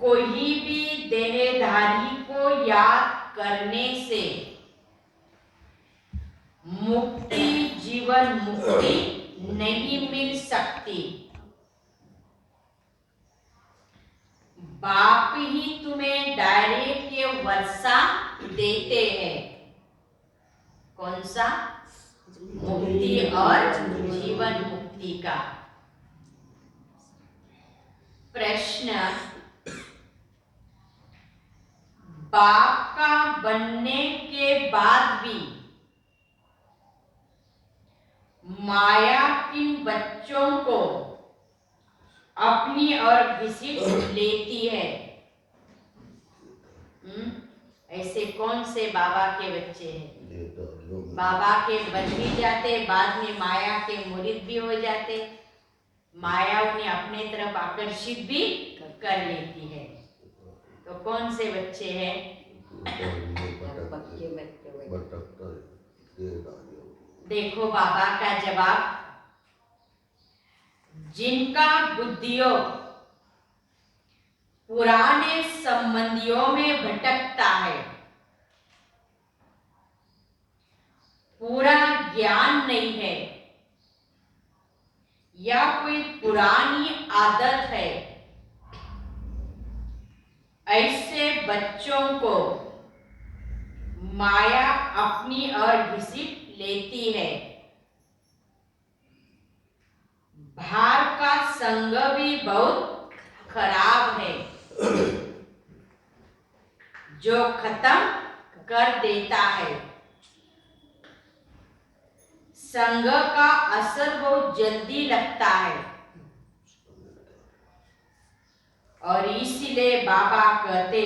कोई भी देहधारी को याद करने से मुक्ति, जीवन मुक्ति नहीं मिल सकती। बाप ही तुम्हें डायरेक्ट ये वर्षा देते हैं। कौन सा? मुक्ति और जीवन मुक्ति का। प्रश्न, बाप का बनने के बाद भी माया किन बच्चों को अपनी ओर घसीट लेती है? ऐसे कौन से बाबा के बच्चे हैं? बाबा के बन भी जाते, बाद में माया के मुरीद भी हो जाते, माया उन्हें अपने तरफ आकर्षित भी कर लेती है। तो कौन से बच्चे हैं? देखो बाबा का जवाब, जिनका बुद्धियों पुराने संबंधियों में भटकता है, पूरा ज्ञान नहीं है या कोई पुरानी आदत है, ऐसे बच्चों को माया अपनी ओर घसीट लेती है। भार का संग भी बहुत खराब है, जो खत्म कर देता है। संग का असर बहुत जल्दी लगता है और इसलिए बाबा कहते,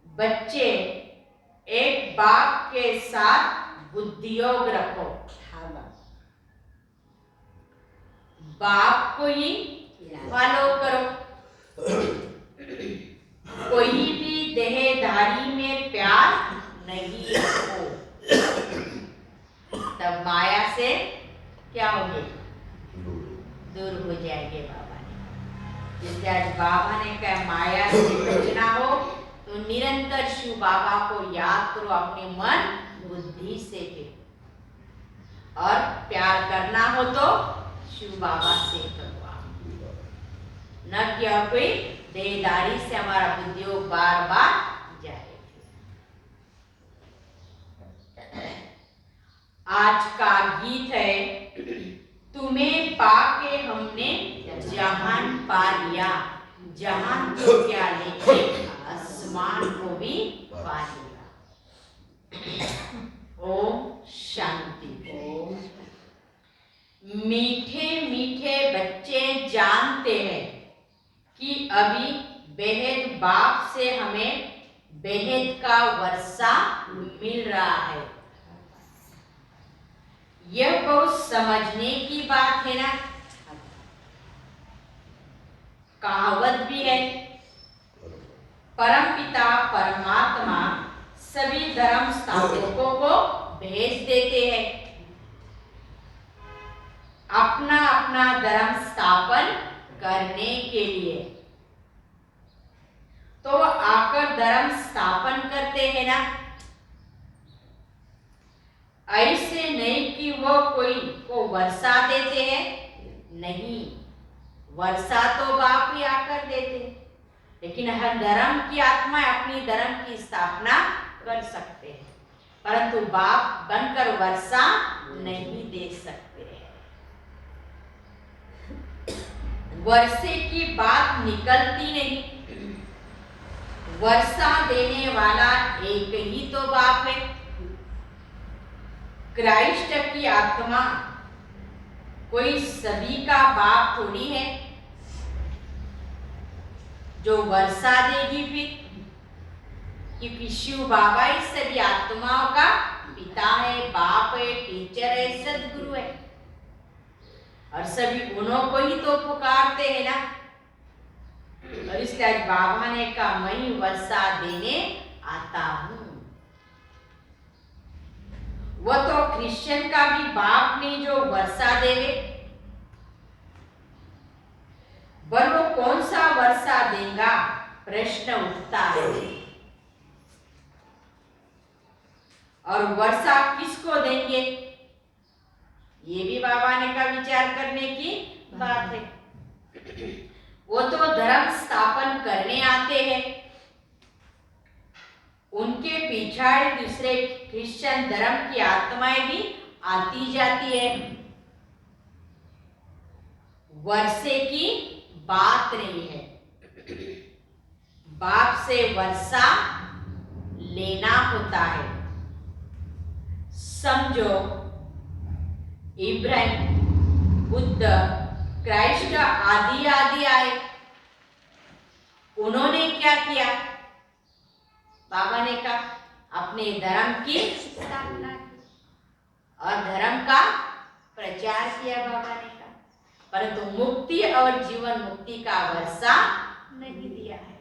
बच्चे एक बाप के साथ बुद्धियोग रखो, बाप को ही फॉलो करो। कोई भी देहधारी में प्यार नहीं हो, तब माया से क्या होगी? दूर हो जाएंगे बाबा ने। जिससे आज बाबा ने कहा माया से बचना हो तो निरंतर शिव बाबा को याद करो अपने मन बुद्धि से भी, और प्यार करना हो तो शिव बाबा से करो, न कि कोई देहदारी से हमारा बुद्धियोग बार बार जाए। आज का गीत है, तुम्हें पाके हमने जहान पा लिया, जहान तो क्या लेके आसमान को भी पा लिया। ओम शांति। ओम। मीठे मीठे बच्चे जानते हैं कि अभी बेहद बाप से हमें बेहद का वर्षा मिल रहा है। यह बहुत समझने की बात है ना। कहावत भी है, परमपिता परमात्मा सभी धर्म स्थापकों को भेज देते हैं अपना अपना धर्म स्थापन करने के लिए। तो आकर धर्म स्थापन करते हैं ना। ऐसे नहीं कि वो कोई को वर्षा देते हैं, नहीं, वर्षा तो बाप ही आकर देते हैं, लेकिन हर धर्म की आत्मा अपनी धर्म की स्थापना कर सकते हैं, परंतु बाप बनकर वर्षा नहीं दे सकते हैं। वर्षे की बात निकलती नहीं। वर्षा देने वाला एक ही तो बाप है। क्राइस्ट की आत्मा कोई सभी का बाप थोड़ी है जो वर्षा देगी फिर, क्योंकि शिव बाबा ही सभी आत्माओं का पिता है, बाप है, टीचर है, सदगुरु है, और सभी उन्हों को ही तो पुकारते हैं ना। और इसलिए आज बाबा ने कहा मैं ही वर्षा देने आता हूं। वो तो क्रिश्चियन का भी बाप नहीं जो वर्षा देवे, पर वो कौन सा वर्षा देगा, प्रश्न उठता है। और वर्षा किसको देंगे, ये भी बाबा ने का विचार करने की बात है। वो तो धर्म स्थापन करने आते हैं, उनके पीछे दूसरे क्रिश्चियन धर्म की आत्माएं भी आती जाती है। वर्षे की बात नहीं है, बाप से वर्षा लेना होता है। समझो, इब्राहिम, बुद्ध, क्राइस्ट आदि आदि आए, उन्होंने क्या किया, बाबा ने कहा अपने धर्म की स्थापना की और धर्म का प्रचार किया बाबा ने कहा, परंतु मुक्ति और जीवन मुक्ति का वर्षा नहीं दिया है।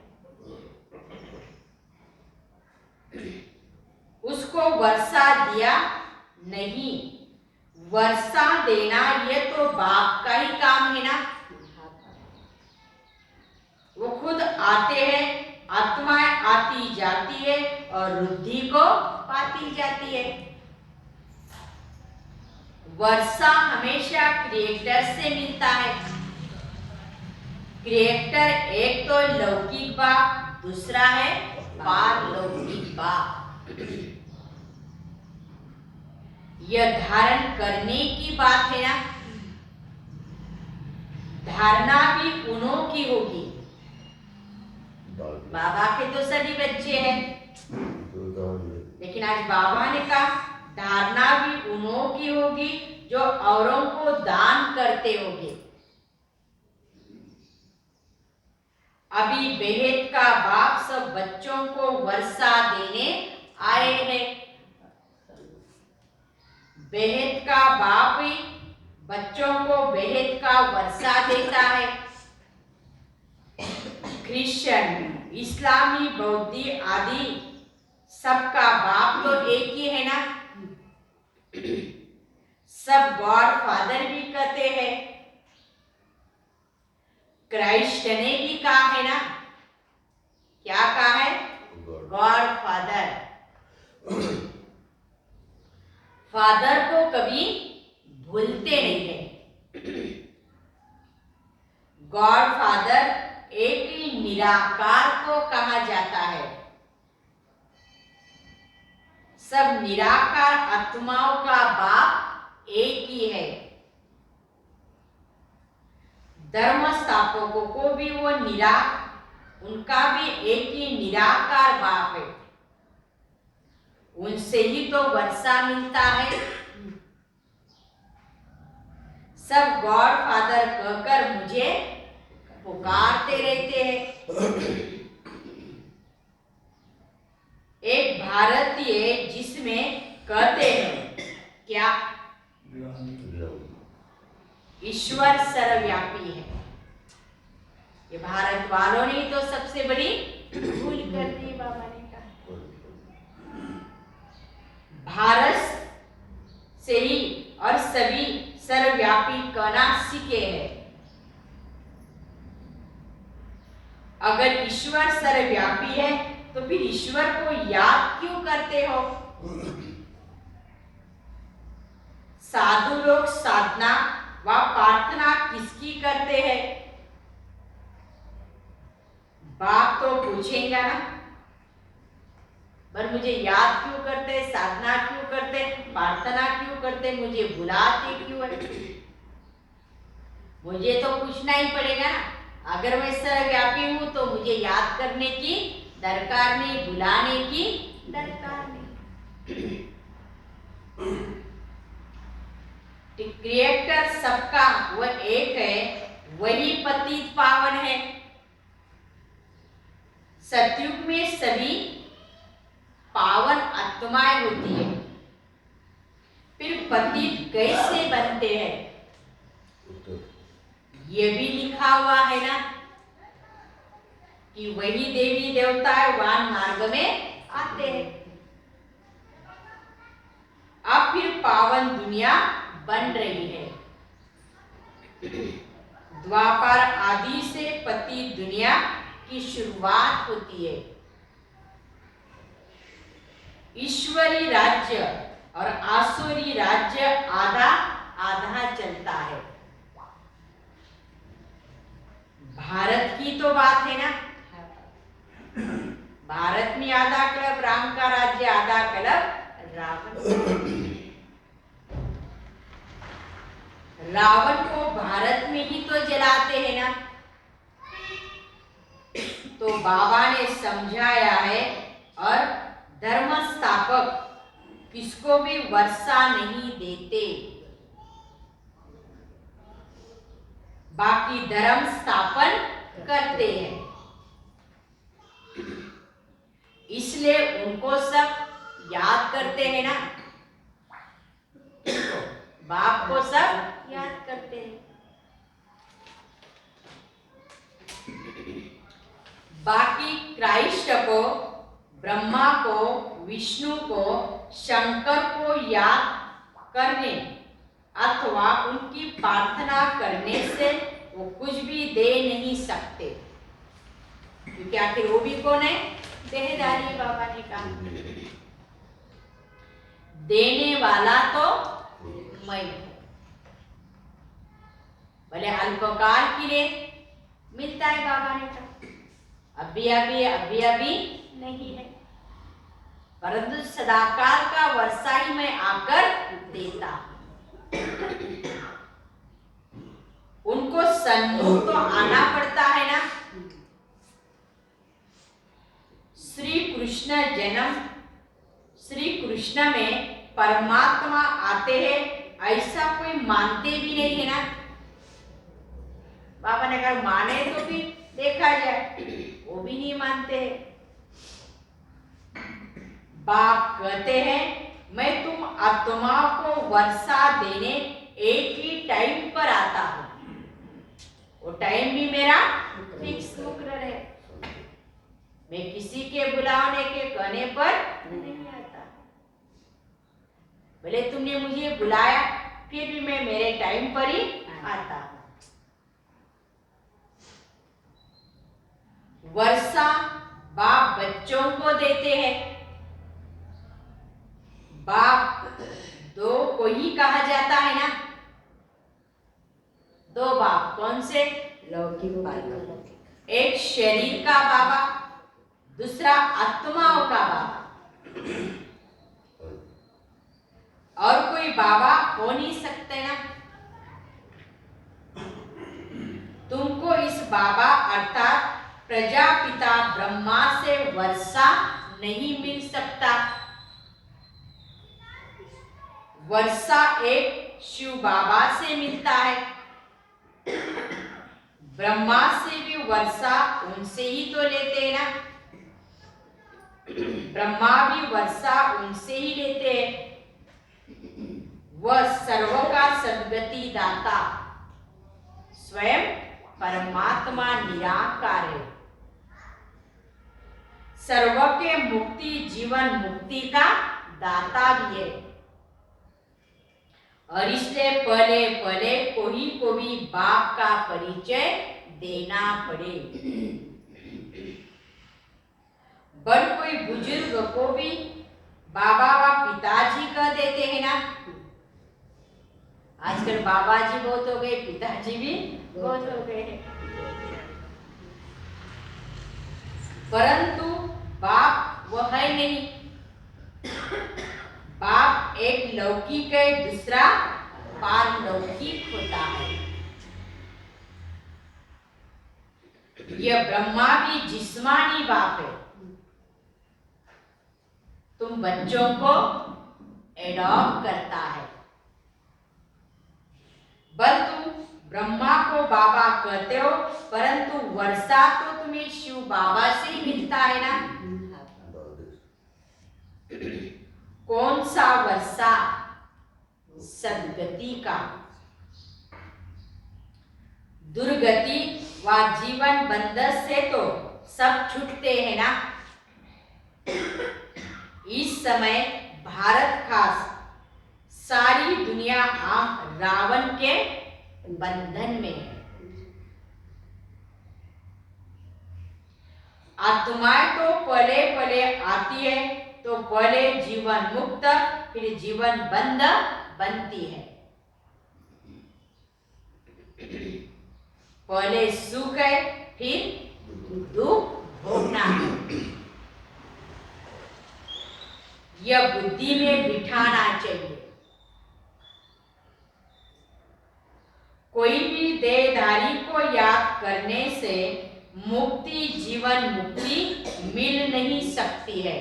उसको वर्षा दिया नहीं, वर्षा देना ये तो बाप का ही काम है ना। वो खुद आते हैं, आत्माएं आती जाती है और रुद्धि को पाती जाती है। वर्षा हमेशा क्रिएटर से मिलता है। क्रिएटर एक तो लौकिक बाप, दूसरा है पारलौकिक बाप। यह धारण करने की बात है ना, धारणा भी उन्हों की होगी। बाबा के तो सभी बच्चे हैं, लेकिन आज बाबा ने कहा धारणा भी उन्हों की होगी जो औरों को दान करते होंगे। अभी बेहद का बाप सब बच्चों को वर्षा देने आए हैं। बेहद का बाप ही बच्चों को बेहद का वर्षा देता है। क्रिश्चियन, इस्लामी, बौद्धी आदि सबका बाप तो एक ही है ना। सब गॉड फादर भी कहते हैं। क्राइस्ट ने भी कहा है ना, क्या कहा है, गॉड फादर। फादर को कभी भूलते नहीं है। गॉड फादर एक ही निराकार को कहा जाता है। सब निराकार आत्माओं का बाप एक ही है। धर्म स्थापकों को भी वो उनका भी एक ही निराकार बाप है। उनसे ही तो वर्षा मिलता है। सब गॉड फादर कहकर मुझे पुकारते रहते हैं। एक भारतीय जिसमें कहते हैं क्या, ईश्वर सर्वव्यापी है। ये भारत वालों ने तो सबसे बड़ी भूल कर दी। बाबा ने कहा भारत से ही और सभी सर्वव्यापी कहना सीखे हैं। अगर ईश्वर सर्वव्यापी है तो फिर ईश्वर को याद क्यों करते हो? साधु लोग साधना व प्रार्थना किसकी करते हैं? बाप तो पूछेगा ना, पर मुझे याद क्यों करते, साधना क्यों करते, प्रार्थना क्यों करते, मुझे बुलाते क्यों है? मुझे तो पूछना ही पड़ेगा ना। अगर मैं सर्वव्यापी हूं तो मुझे याद करने की दरकार नहीं, बुलाने की दरकार नहीं। क्रिएटर सबका वह एक है, वही पतित पावन है। सतयुग में सभी पावन आत्माएं होती है, फिर पतित कैसे बनते हैं? ये भी लिखा हुआ है ना कि वही देवी देवता वान मार्ग में आते हैं। अब फिर पावन दुनिया बन रही है। द्वापर आदि से पतित दुनिया की शुरुआत होती है। ईश्वरी राज्य और आसुरी राज्य आधा आधा चलता है। भारत की तो बात है ना, भारत में आधा क्लब राम का राज्य, आधा क्लब रावण। रावण को भारत में ही तो जलाते हैं ना। तो बाबा ने समझाया है, और धर्म स्थापक किसको भी वर्षा नहीं देते, बाकी धर्म स्थापन करते हैं। इसलिए उनको सब याद करते हैं ना, बाप को सब याद करते हैं। बाकी क्राइस्ट को, ब्रह्मा को, विष्णु को, शंकर को याद करने अथवा उनकी प्रार्थना करने से वो कुछ भी दे नहीं सकते, क्योंकि आखिर वो भी कौन है? देहधारी। बाबा ने कहा देने वाला तो मैं हूं। भले अल्पकाल के लिए मिलता है, बाबा ने कहा अभी अभी नहीं है, परंतु सदाकाल का वर्षा ही मैं आकर देता। उनको सन्मुख तो आना पड़ता है ना। श्री कृष्ण जन्म, श्री कृष्ण में परमात्मा आते हैं ऐसा कोई मानते भी नहीं है ना। बाबा ने कहा माने तो भी देखा जाए, वो भी नहीं मानते हैं। बाप कहते हैं मैं तुम आत्मा को वर्षा देने एक ही टाइम पर आता हूं, वो टाइम भी मेरा फिक्स मुकर्रर है। मैं किसी के बुलाने के कहने पर नहीं आता। भले तुमने मुझे बुलाया, फिर भी मैं मेरे टाइम पर ही आता हूं। वर्षा बाप बच्चों को देते हैं। बाप दो को ही कहा जाता है ना, दो बाप। कौन से? लौकिक बाप। एक शरीर का बाबा, दूसरा आत्माओं का बाबा। और कोई बाबा हो नहीं सकते ना। तुमको इस बाबा अर्थात प्रजापिता ब्रह्मा से वर्षा नहीं मिल सकता। वर्षा एक शिव बाबा से मिलता है। ब्रह्मा से भी वर्षा उनसे ही तो लेते हैं ना। ब्रह्मा भी वर्षा उनसे ही लेते हैं। वह सर्व का सद्गति दाता स्वयं परमात्मा निराकार है। सर्व के मुक्ति जीवन मुक्ति का दाता भी है। और इसलिए पहले पहले कोई को भी बाप का परिचय देना पड़े। बड़ कोई बुजुर्ग को भी बाबा व पिताजी कह देते हैं ना। आजकल बाबा जी बहुत हो गए, पिताजी भी बहुत हो गए हैं। परंतु बाप वह है नहीं। बाप एक लौकिक है, दूसरा पारलौकिक होता है। यह ब्रह्मा भी जिस्मानी बाप है। तुम बच्चों को एडॉप्ट करता है। बल तुम ब्रह्मा को बाबा कहते हो, परंतु वर्षा तो तुम्हें शिव बाबा से ही मिलता है ना। कौन सा वर्षा? सद्गति का। दुर्गति व जीवन बंधन से तो सब छूटते हैं ना। इस समय भारत खास सारी दुनिया आम रावण के बंधन में है। आत्माएं तो पले पले आती है, तो पहले जीवन मुक्त फिर जीवन बंद बनती है। पहले सुख है फिर दुख भोगना है। यह बुद्धि में बिठाना चाहिए। कोई भी देहधारी को याद करने से मुक्ति जीवन मुक्ति मिल नहीं सकती है।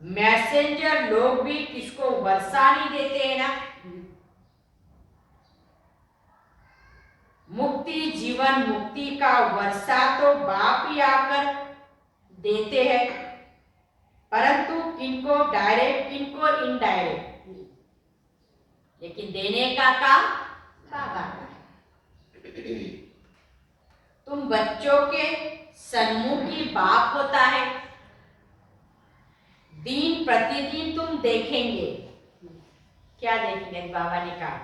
मैसेंजर लोग भी किसको वर्षा नहीं देते हैं ना। मुक्ति जीवन मुक्ति का वर्षा तो बाप ही आकर देते हैं, परंतु किनको डायरेक्ट किनको इनडायरेक्ट, लेकिन देने का काम बाबा का है। तुम बच्चों के सन्मुखी बाप होता है। दिन प्रतिदिन तुम देखेंगे, क्या देखेंगे? बाबा ने कहा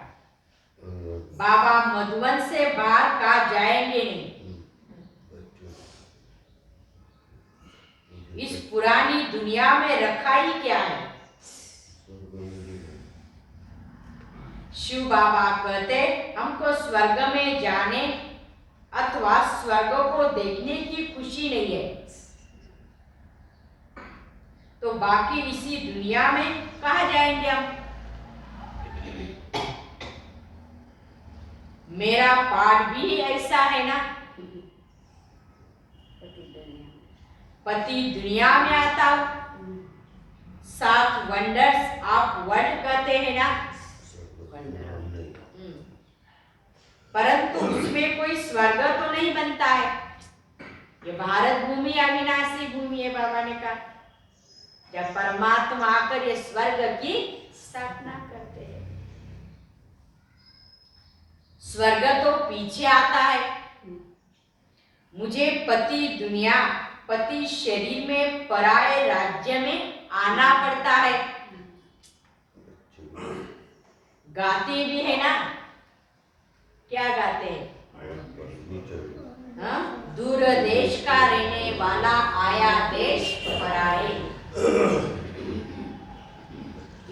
बाबा मधुबन से बाहर कहा जाएंगे नहीं। इस पुरानी दुनिया में रखा ही क्या है? शिव बाबा कहते हमको स्वर्ग में जाने अथवा स्वर्ग को देखने की खुशी नहीं है, तो बाकी इसी दुनिया में कहाँ जाएंगे हम? मेरा पाठ भी ऐसा है ना। पति दुनिया में आता हूं, 7 वंडर्स आप वर्ल्ड कहते हैं ना, परंतु उसमें कोई स्वर्ग तो नहीं बनता है। ये भारत भूमि अविनाशी भूमि है। बाबा ने कहा जब परमात्मा आकर ये स्वर्ग की स्थापना करते हैं, स्वर्ग तो पीछे आता है। मुझे पति दुनिया पति शरीर में पराये राज्य में आना पड़ता है। गाते भी है ना, क्या गाते हैं? दूर देश का रहने वाला आया देश पराए।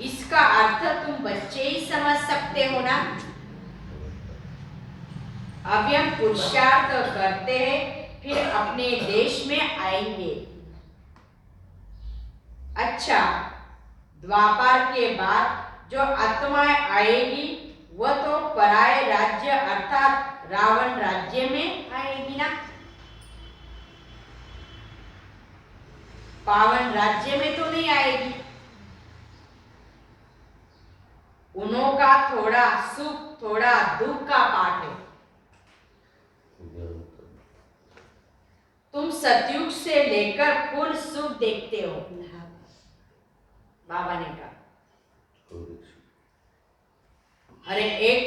इसका अर्थ तुम बच्चे ही समझ सकते हो ना। अब हम पुरुषार्थ करते हैं, फिर अपने देश में आएंगे। अच्छा, द्वापर के बाद जो आत्माएं आएगी वह तो पराये राज्य अर्थात रावण राज्य में आएगी ना। पावन राज्य में तो नहीं आएगी। उन्हों का थोड़ा सुख थोड़ा दुख का पाठ है। तुम सतयुग से लेकर फुल सुख देखते हो। बाबा ने कहा हर एक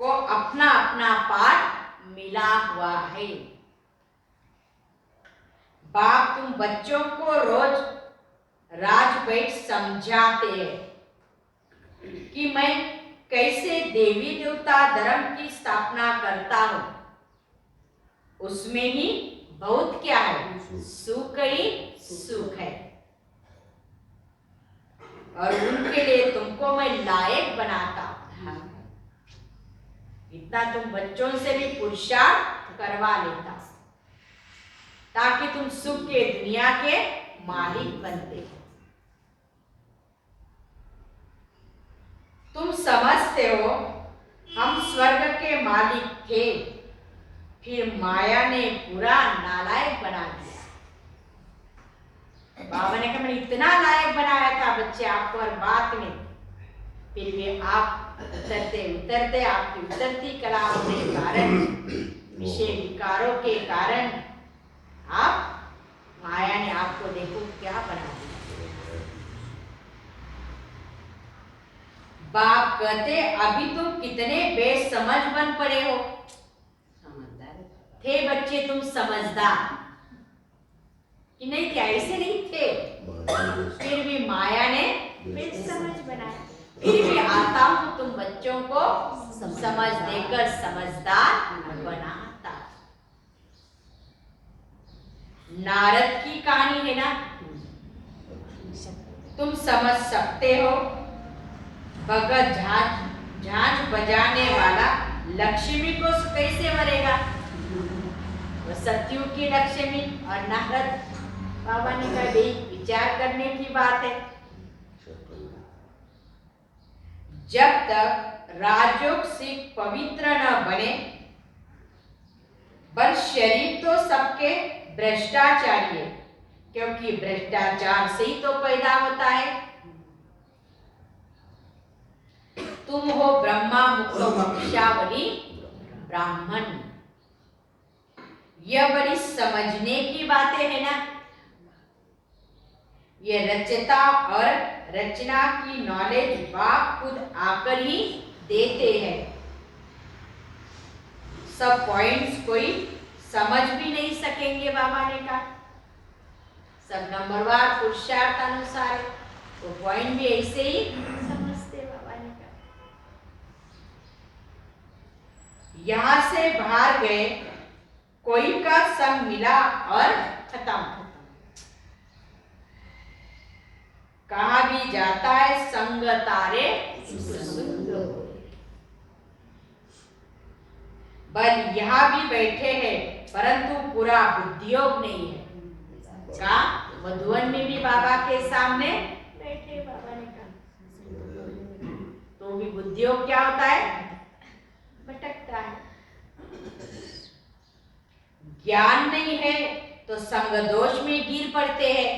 को अपना अपना पाठ मिला हुआ है। बाप तुम बच्चों को रोज राज बैठ समझाते हैं कि मैं कैसे देवी देवता धर्म की स्थापना करता हूं। उसमें ही बहुत क्या है? सुख ही सुख है। और उनके लिए तुमको मैं लायक बनाता हूं। इतना तुम बच्चों से भी पुरुषार्थ करवा लेता ताकि तुम सुख के दुनिया के मालिक बनते हो। तुम समझते हो हम स्वर्ग के मालिक थे, फिर माया ने पूरा नालायक बना दिया। बाबा ने कहा मैंने इतना लायक बनाया था बच्चे आपको हर बात में, फिर भी आप उतरते उतरते आपकी उतरती कलाओं के कारण, विषय विकारों के कारण आप माया ने आपको देखो क्या बना दिया। बाप कहते अभी तो कितने बेसमझ बन पड़े हो। थे बच्चे तुम समझदार कि नहीं थे? ऐसे नहीं थे, फिर भी माया ने बेसमझ बनाया। फिर भी आता हूं तुम बच्चों को समझ देकर समझदार बनाता। नारद की कहानी है ना, तुम समझ सकते हो। भगत झांझ बजाने वाला लक्ष्मी को कैसे मरेगा? वो सतयुग की लक्ष्मी और नारद बाबा ने कहा विचार करने की बात है। जब तक राजयोग सिख पवित्र न बने, बस शरीर तो सबके भ्रष्टाचारी है, क्योंकि भ्रष्टाचार से ही तो पैदा होता है। तुम हो ब्रह्मा मुख वंशावली ब्राह्मण। यह बड़ी समझने की बातें है ना। ये रचता और रचना की नॉलेज बाप खुद आकर ही देते हैं। सब पॉइंट्स कोई समझ भी नहीं सकेंगे, बाबा ने कहा। सब नंबरवार पुरुषार्थ अनुसार है, तो पॉइंट भी ऐसे ही समझते, बाबा ने कहा। यहां से बाहर गए, कोई का संग मिला और खत्म। कहा भी जाता है संग तारे बल यहाँ भी बैठे हैं, परंतु पूरा बुद्धियोग नहीं है। कहा मधुवन में भी बाबा के सामने बैठे, बाबा ने कहा तो भी बुद्धियोग क्या होता है? भटकता है। ज्ञान नहीं है तो संग दोष में गिर पड़ते हैं।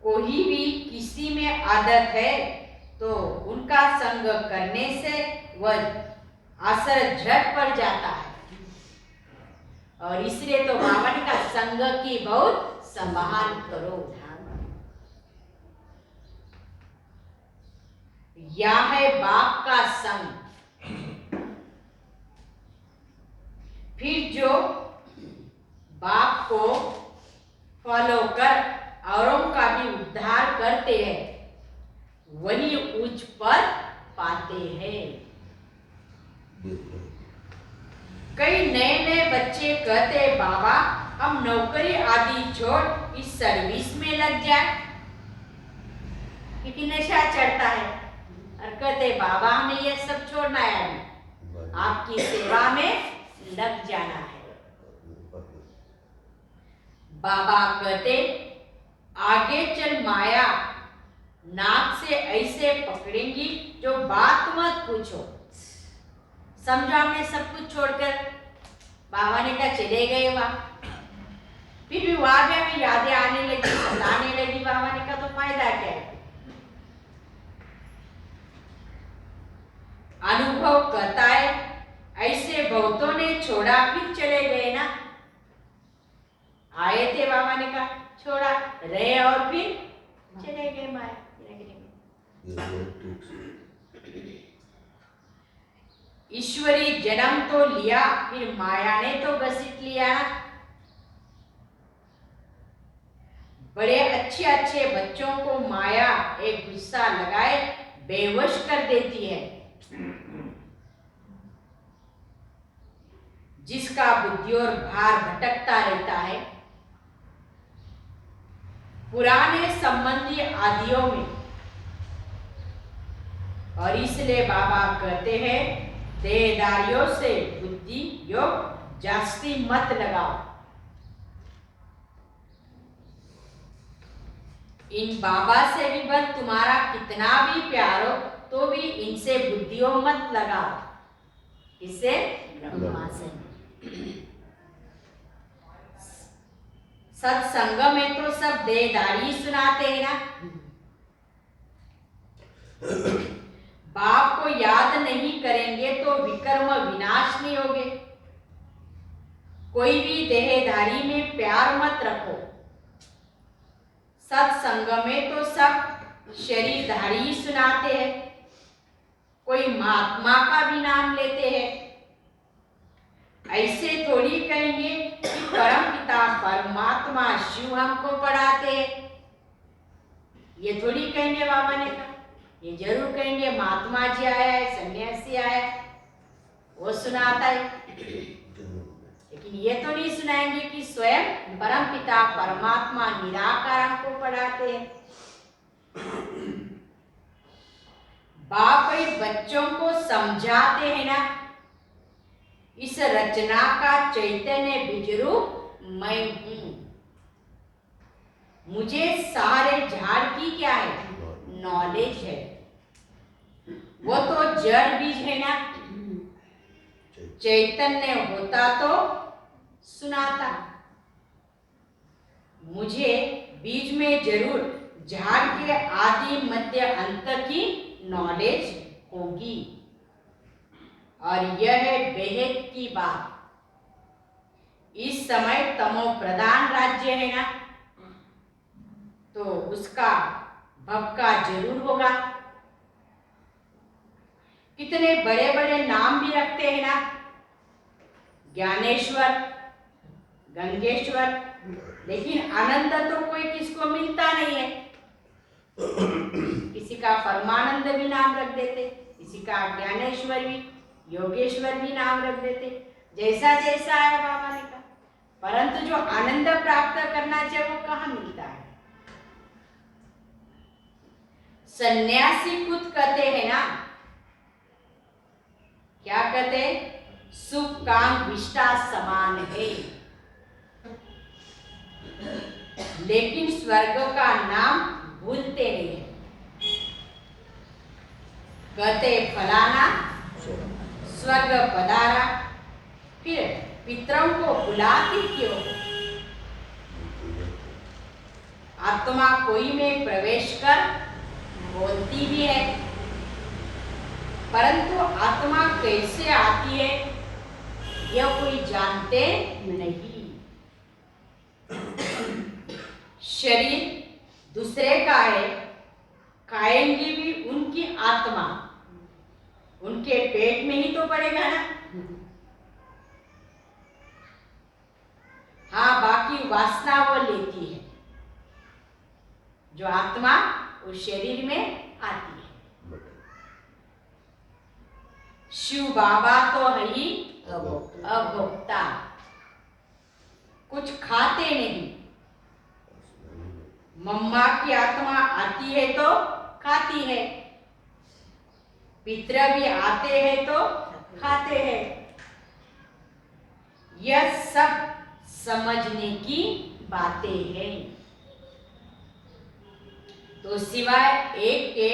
कोई भी किसी में आदत है तो उनका संग करने से वह असर झट पड़ जाता है। और इसलिए तो बाबा ने कहा संग की बहुत संभाल करो। या है बाप का संग, फिर जो बाप को फॉलो कर औरों का भी उद्धार करते हैं, वही उच्च पर पाते हैं। कई नए नए बच्चे कहते बाबा हम नौकरी आदि छोड़ इस सर्विस में लग जाए, क्योंकि नशा चढ़ता है। और कहते बाबा हमें ये सब छोड़ना है, अभी आपकी सेवा में लग जाना है। बाबा कहते आगे चल माया नाक से ऐसे पकड़ेंगी जो बात मत पूछो। समझो हमने सब कुछ छोड़कर बाबा ने कहा चले गए वहां, फिर भी वहां भी हमें यादें आने लगी, सताने लगी। बाबा ने कहा तो फायदा क्या है? अनुभव कहता है ऐसे बहुतों ने छोड़ा फिर चले गए ना। आए थे, बाबा ने कहा छोड़ा, रहे और फिर चले गए माया नगरी में। ईश्वरी जन्म तो लिया, फिर माया ने तो घसीट लिया। बड़े अच्छे अच्छे बच्चों को माया एक गुस्सा लगाए बेवश कर देती है। जिसका बुद्धि और भार भटकता रहता है, पुराने संबंधी आदियों में। और इसलिए बाबा कहते हैं देहदारियों से बुद्धि योग जास्ती मत लगाओ। इन बाबा से भी बस तुम्हारा कितना भी प्यार हो तो भी इनसे बुद्धियों मत लगाओ। इससे ब्रह्मा से सत्संग में तो सब देहदारी सुनाते हैं ना। बाप को याद नहीं करेंगे तो विकर्म विनाश नहीं होगे। कोई भी देहधारी में प्यार मत रखो। सत्संग में तो सब शरीरधारी सुनाते हैं, कोई महात्मा का भी नाम लेते हैं। ऐसे थोड़ी कहेंगे कि परम पिता परमात्मा शिव हमको पढ़ाते हैं। ये थोड़ी कहेंगे बाबा ने कहा। ये जरूर कहेंगे महात्मा जी आया है, सन्यासी आया है, वो सुनाता है। लेकिन ये तो नहीं सुनाएंगे कि स्वयं परमपिता परमात्मा निराकार हमको पढ़ाते हैं। बाप भाई बच्चों को समझाते हैं ना, इस रचना का चैतन्य बीज रूप मैं हूं। मुझे सारे झाड़ की क्या है, नॉलेज है। वो तो जड़ बीज है ना, चैतन्य होता तो सुनाता। मुझे बीज में जरूर झाड़ के आदि मध्य अंत की नॉलेज होगी। और यह है बेहद की बात। इस समय तमो प्रधान राज्य है ना, तो उसका भक्का जरूर होगा। कितने बड़े बड़े नाम भी रखते हैं ना, ज्ञानेश्वर, गंगेश्वर, लेकिन आनंद तो कोई किसको मिलता नहीं है। किसी का परमानंद भी नाम रख देते, किसी का ज्ञानेश्वर भी, योगेश्वर भी नाम रख देते, जैसा जैसा है बाबा ने कहा। परंतु जो आनंद प्राप्त करना चाहिए वो कहाँ मिलता है। सन्यासी खुद कहते हैं ना, क्या कहते हैं, सुख काम विष्टा समान है, लेकिन स्वर्ग का नाम भूलते नहीं है। कहते फलाना स्वर्ग पधारा, फिर पितरों को बुलाते क्यों। आत्मा कोई में प्रवेश कर बोलती भी है, परंतु आत्मा कैसे आती है यह कोई जानते नहीं। शरीर दूसरे का है, खाएंगे भी उनकी आत्मा, उनके पेट में ही तो पड़ेगा ना। हाँ, बाकी वासना वो लेती है, जो आत्मा उस शरीर में आती है। शिव बाबा तो है ही अभोक्ता, कुछ खाते नहीं। मम्मा की आत्मा आती है तो खाती है, पितर भी आते हैं तो खाते हैं। यह सब समझने की बातें हैं। तो सिवाय एक के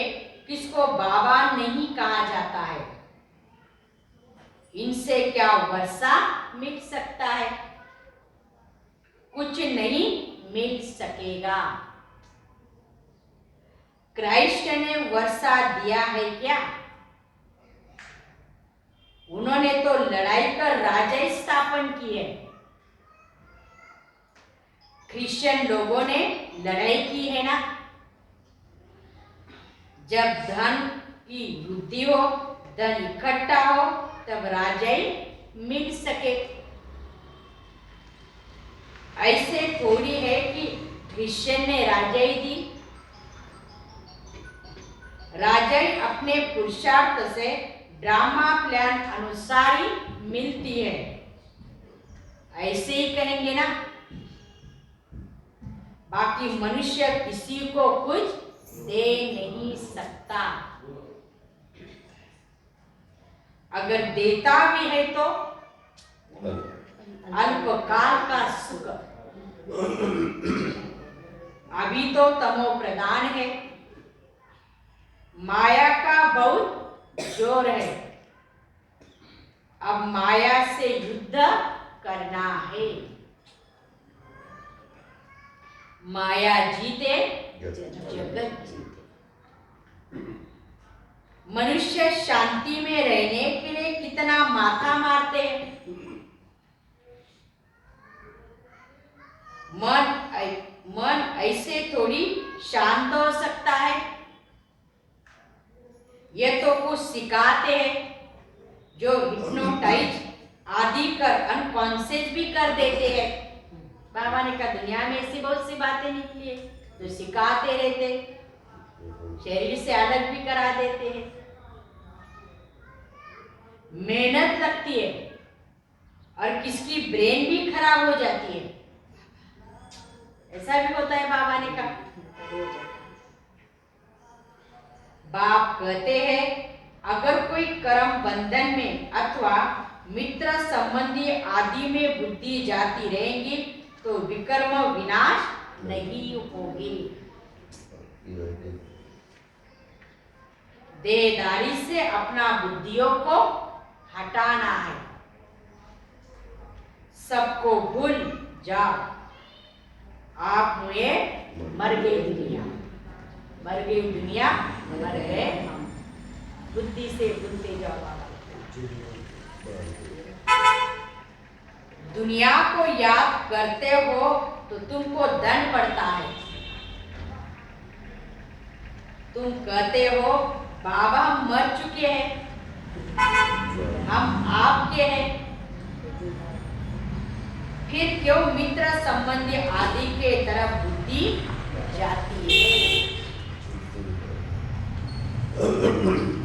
किसको बाबा नहीं कहा जाता है। इनसे क्या वर्षा मिट सकता है, कुछ नहीं मिल सकेगा। क्राइस्ट ने वर्षा दिया है क्या, उन्होंने तो लड़ाई कर राज्य स्थापन की है। क्रिश्चियन लोगों ने लड़ाई की है ना। जब धन की वृद्धि हो, धन इकट्ठा हो, तब राज्य मिल सके। ऐसे थोड़ी है कि क्रिश्चियन ने राज्य दी। राज्य अपने पुरुषार्थ से ड्रामा प्लान अनुसार ही मिलती है, ऐसे ही कहेंगे ना। बाकी मनुष्य किसी को कुछ दे नहीं सकता। अगर देता भी है तो अल्पकाल का सुख। अभी तो तमो प्रधान है, माया का बहुत जोर है। अब माया से युद्ध करना है। माया जीते जगत जीते। मनुष्य शांति में रहने के लिए कितना माथा मारते हैं। मन ऐसे थोड़ी शांत हो सकता है। ये तो कुछ सिखाते हैं जो हिप्नोटाइज आदि कर अनकॉन्शियस भी कर देते हैं। बाबा ने कहा दुनिया में ऐसी बहुत सी बातें निकली है जो सिखाते रहते, शरीर से अलग भी करा देते हैं। मेहनत लगती है और किसकी ब्रेन भी खराब हो जाती है। ऐसा भी होता है बाबा ने कहा। बाप कहते हैं अगर कोई कर्म बंधन में अथवा मित्र संबंधी आदि में बुद्धि जाती रहेगी तो विकर्म विनाश नहीं होगी। देहदारी से अपना बुद्धियों को हटाना है। सबको भूल जाओ। आप हुए मर गई दुनिया, मर गई दुनिया, मर गए हम। बुद्धि से भूलते जाओ बाबा। दुनिया को याद करते हो तो तुमको दंड पड़ता है। तुम कहते हो बाबा हम मर चुके हैं, हम आपके हैं, फिर क्यों मित्र संबंधी आदि के तरफ बुद्धि जाती है।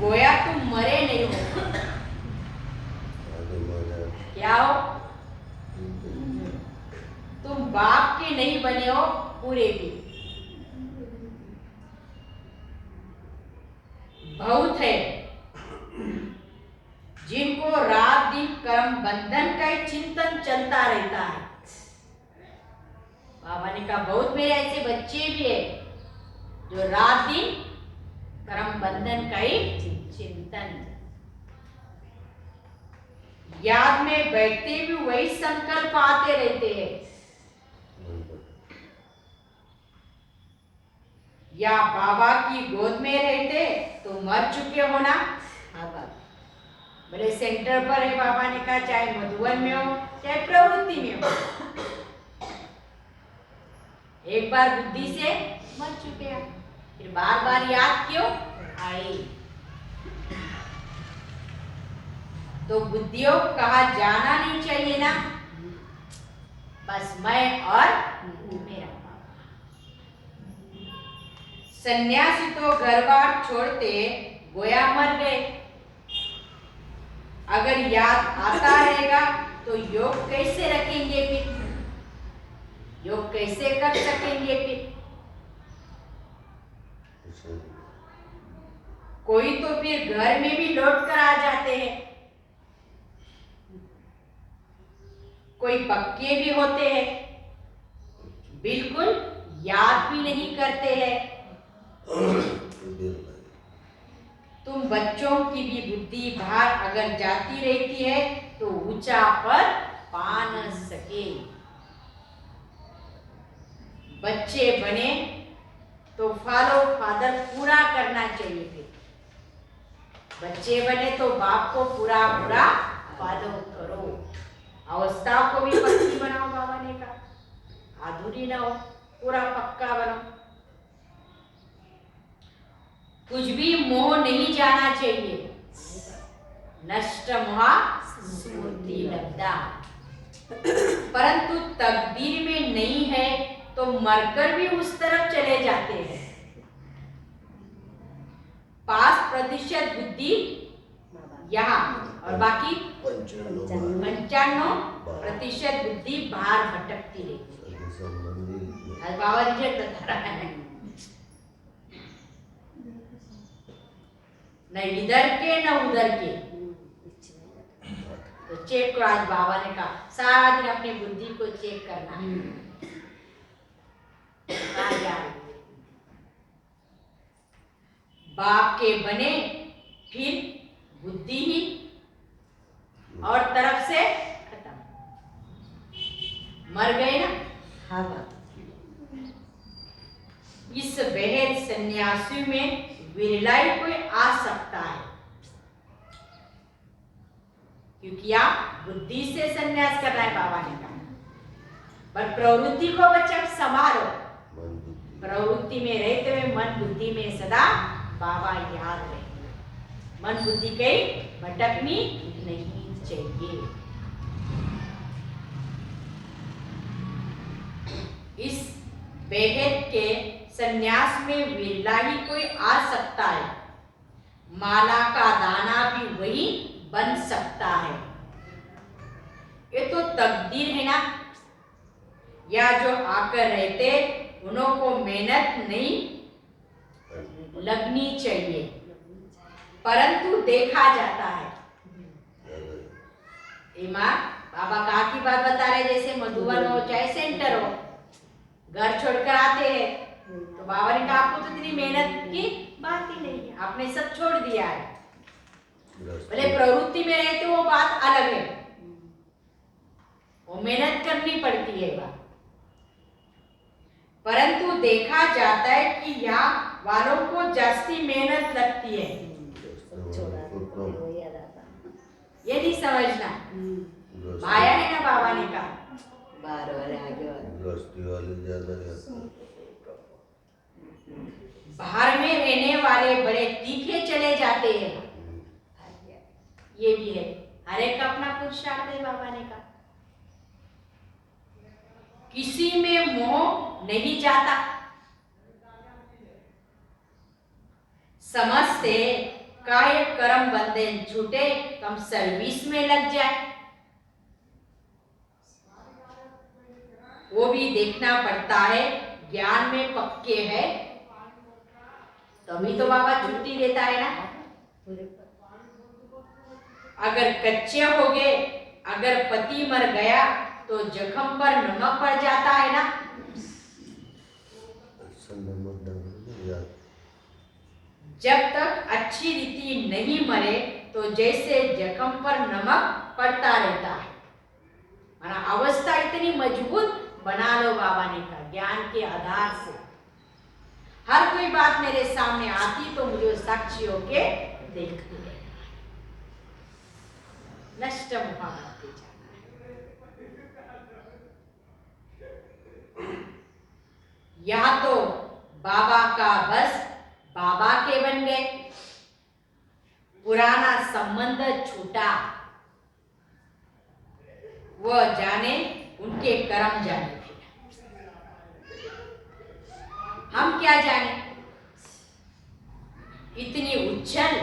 गोया तुम मरे नहीं हो। क्या हो? तुम बाप के नहीं बने हो पूरे भी। बहुत है जिनको रात दिन कर्म बंधन का ही चिंतन चलता रहता है। बाबा ने कहा बहुत मेरे ऐसे बच्चे भी है जो रात दिन कर्म बंधन का ही चिंतन, याद में बैठते भी वही संकल्प आते रहते हैं। या बाबा की गोद में रहते तो मर चुके हो ना। बड़े सेंटर पर है। बाबा ने कहा चाहे मधुवन में हो चाहे प्रवृत्ति में हो, एक बार बुद्धि से मर चुके हैं, फिर बार बार याद क्यों आई। तो बुद्धियों कहा जाना नहीं चाहिए ना, बस मैं और मेरा बाबा। सन्यासी तो घर बार छोड़ते गोया मर गए। अगर याद आता रहेगा तो योग कैसे रखेंगे फिर, योग कैसे कर सकेंगे फिर। कोई तो फिर घर में भी लौट कर आ जाते हैं, कोई पक्के भी होते हैं, बिल्कुल याद भी नहीं करते हैं। तुम बच्चों की भी बुद्धि बाहर अगर जाती रहती है तो ऊंचा पर पा न सके। बच्चे बने तो फॉलो फादर पूरा करना चाहिए। फिर बच्चे बने तो बाप को पूरा पूरा फॉलो करो। अवस्थाओं को भी पक्की बनाओ। बाबा ने कहा अधूरी ना हो, पूरा पक्का बनो। कुछ भी मोह नहीं जाना चाहिए। नष्ट मोहा स्मृति लब्धा। परंतु तकदीर में नहीं है तो मरकर भी उस तरफ चले जाते हैं। 5% बुद्धि यहाँ और बाकी 95% बुद्धि बाहर भटकती रहती है। बाबा रिजल्ट बता रहा है, न इधर के न उधर के। तो चेक करो। आज बाबा ने कहा सारा दिन अपनी बुद्धि को चेक करना है। बाप के बने फिर बुद्धि ही और तरफ से खत्म। मर गए ना। हाँ। इस बेहद सन्यासी में विरलाई कोई आ सकता है, क्योंकि आप बुद्धि से सन्यास कर रहे हैं। बाबा ने कहा पर प्रवृत्ति को बच्चा संभालो। प्रवृत्ति में रहते हुए मन बुद्धि में सदा बाबा याद रहेंगे। मन बुद्धि कहीं भटकनी नहीं चाहिए। इस बेहद के सन्यास में विरला ही कोई आ सकता है। माला का दाना भी वही बन सकता है। ये तो तकदीर है ना। या जो आकर रहते उन्हों को मेहनत नहीं लगनी चाहिए, परंतु देखा जाता है। माँ बाबा कहा की बात बता रहे, जैसे मधुबन हो चाहे सेंटर हो, घर छोड़कर आते हैं तो बाबा ने कहा आपको तो इतनी मेहनत की बात ही नहीं है, आपने सब छोड़ दिया है। भले प्रवृत्ति में रहते वो बात अलग है, वो मेहनत करनी पड़ती है बात, परंतु देखा जाता है कि यहाँ वालों को जास्ती मेहनत लगती है। ये नहीं समझना, माया है ना बाबा ने कहा। बार वाले आगे वाले बाहर में रहने वाले बड़े तीखे चले जाते हैं, ये भी है। हर एक का अपना पुरुषार्थ है। बाबा ने कहा किसी में मोह नहीं जाता, समझते काय कर्म बंधे छूटे तो हम सर्विस में लग जाए, वो भी देखना पड़ता है। ज्ञान में पक्के है तभी तो बाबा छुट्टी देता है ना। अगर कच्चे हो गए, अगर पति मर गया तो जख्म पर नमक पड़ जाता है ना। जब तक अच्छी रीति नहीं मरे तो जैसे जख्म पर नमक पड़ता रहता है। माना अवस्था इतनी मजबूत बना लो बाबा ने कहा, ज्ञान के आधार से। हर कोई बात मेरे सामने आती तो मुझे साक्षी होके देखती है, नष्ट मुहावरते जाना। या तो बाबा का बस बाबा के बन गए, पुराना संबंध छूटा, वो जाने उनके कर्म जाने। हम क्या जाने, इतनी उछल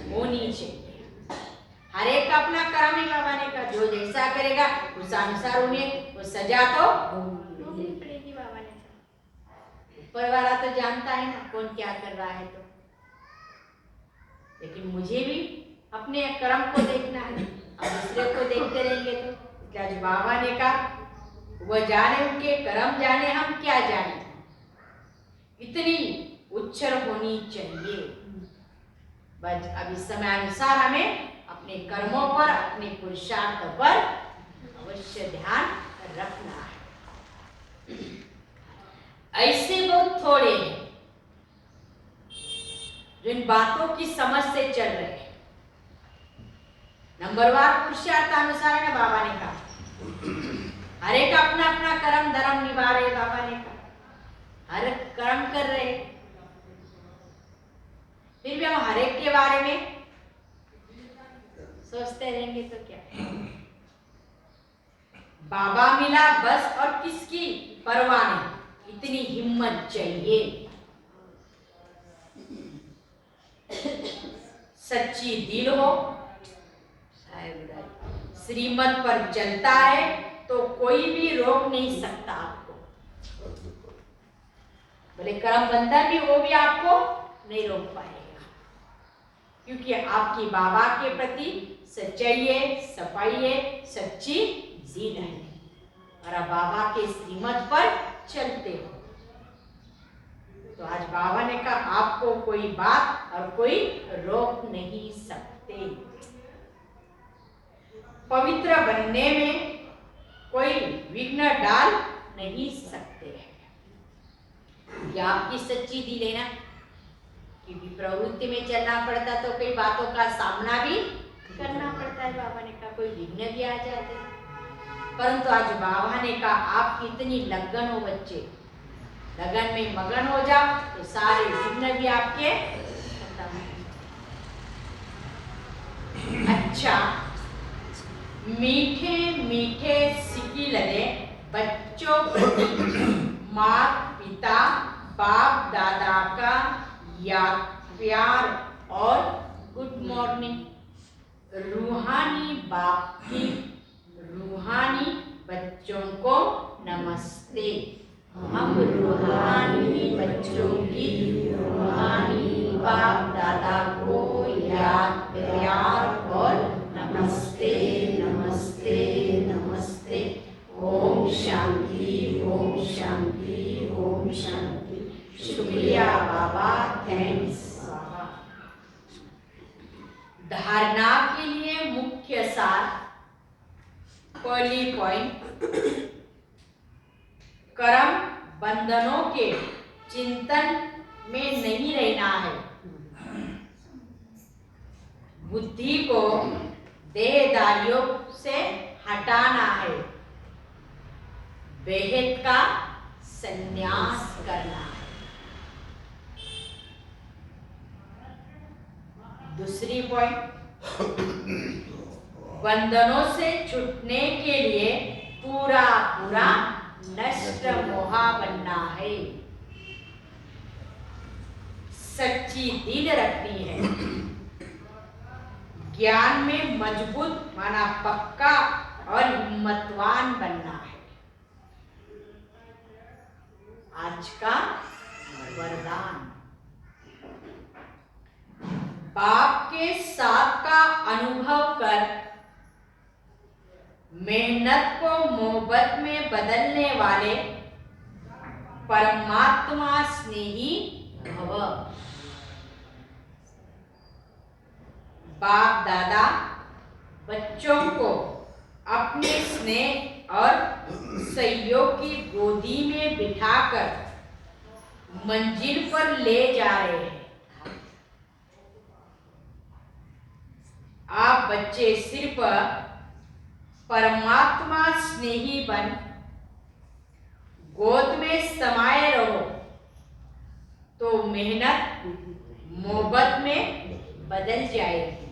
होनी चाहिए। हर एक का अपना कर्म है। बाबा ने कहा जो जैसा करेगा उस अनुसार उन्हें वो सजा तो भोगनी पड़ेगी। बाबा ने कहा ऊपर वाला तो जानता है ना कौन क्या कर रहा है, तो लेकिन मुझे भी अपने कर्म को देखना है। अब दूसरे को देखते रहेंगे तो क्या। जो बाबा ने कहा वो जाने उनके कर्म जाने, हम क्या जाने। इतनी उच्छल होनी चाहिए। बस अब इस समय अनुसार हमें अपने कर्मों पर, अपने पुरुषार्थ पर अवश्य ध्यान रखना है। ऐसे बहुत थोड़े हैं जो इन बातों की समझ से चल रहे हैं। नंबरवार पुरुषार्थ अनुसार है ना। बाबा ने कहा हर एक अपना अपना कर्म धर्म निभा रहे। बाबा ने कहा हर कर्म कर रहे, फिर भी हम हर एक के बारे में सोचते रहेंगे तो क्या। बाबा मिला बस, और किसकी परवाह नहीं। इतनी हिम्मत चाहिए। सच्ची दिल हो, श्रीमत पर चलता है तो कोई भी रोक नहीं सकता आपको। भले कर्म बंधन भी वो भी आपको नहीं रोक पाएगा, क्योंकि आपकी बाबा के प्रति सच्चाई है, सफाई है, सच्ची दिल है, और आप बाबा के श्रीमत पर चलते हो। तो आज बाबा ने कहा आपको कोई बात और कोई रोक नहीं सकते। पवित्र बनने में कोई विघ्न डाल नहीं सकते हैं। ये आपकी सच्ची दिल है ना, क्योंकि प्रवृत्ति में चलना पड़ता तो कई बातों का सामना भी करना पड़ता है। बाबा ने कहा कोई विघ्न भी आ जाते, परंतु आज बाबा ने कहा आप इतनी लगन हो बच्चे, लगन में मगन हो जाओ तो सारे विघ्न भी आपके खत्म। अच्छा, मीठे मीठे सिक्की लगे बच्चों प्रति माता पिता बाप दादा का याद प्यार और गुड मॉर्निंग रूहानी बाप की बच्चों को नमस्ते। हम रूहानी बच्चों की रूहानी बाप दादा को याद, प्यार और नमस्ते नमस्ते नमस्ते। ओम शांति ओम शांति ओम शांति। शुक्रिया बाबा, थैंक्स बाबा। धारणा के लिए मुख्य सार, पहली पॉइंट, कर्म बंधनों के चिंतन में नहीं रहना है। बुद्धि को देहदारियों से हटाना है, बेहद का संन्यास करना है। दूसरी पॉइंट, बंधनों से छूटने के लिए पूरा पूरा नष्ट मोहा बनना है, सच्ची दिल रखनी है, ज्ञान में मजबूत माना पक्का और हिम्मतवान बनना है। आज का वरदान, बाप के साथ का अनुभव कर मेहनत को मोहब्बत में बदलने वाले परमात्मा स्नेही भव। बाप दादा बच्चों को अपने स्नेह और सहयोग की गोदी में बिठाकर मंजिल पर ले जा रहे हैं। आप बच्चे सिर्फ परमात्मा स्नेही बन गोद में समाये रहो तो मेहनत मोहब्बत में बदल जाएगी।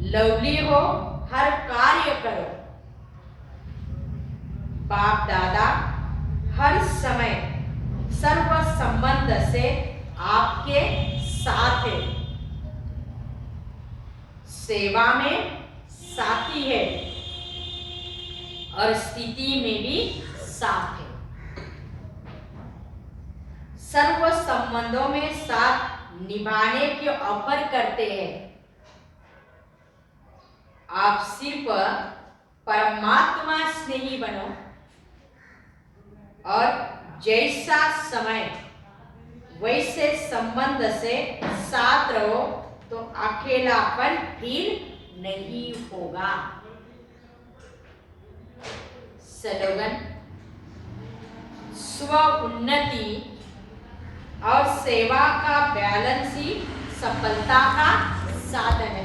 लवली हो, हर कार्य करो। बाप दादा हर समय सर्व संबंध से आपके साथ है, सेवा में साथी है और स्थिति में भी साथ है। सर्व संबंधों में साथ निभाने की ऑफर करते हैं। आप सिर्फ परमात्मा स्नेही बनो और जैसा समय वैसे संबंध से साथ रहो तो अकेलापन फील नहीं होगा। स्लोगन, स्व उन्नति और सेवा का बैलेंस ही सफलता का साधन है।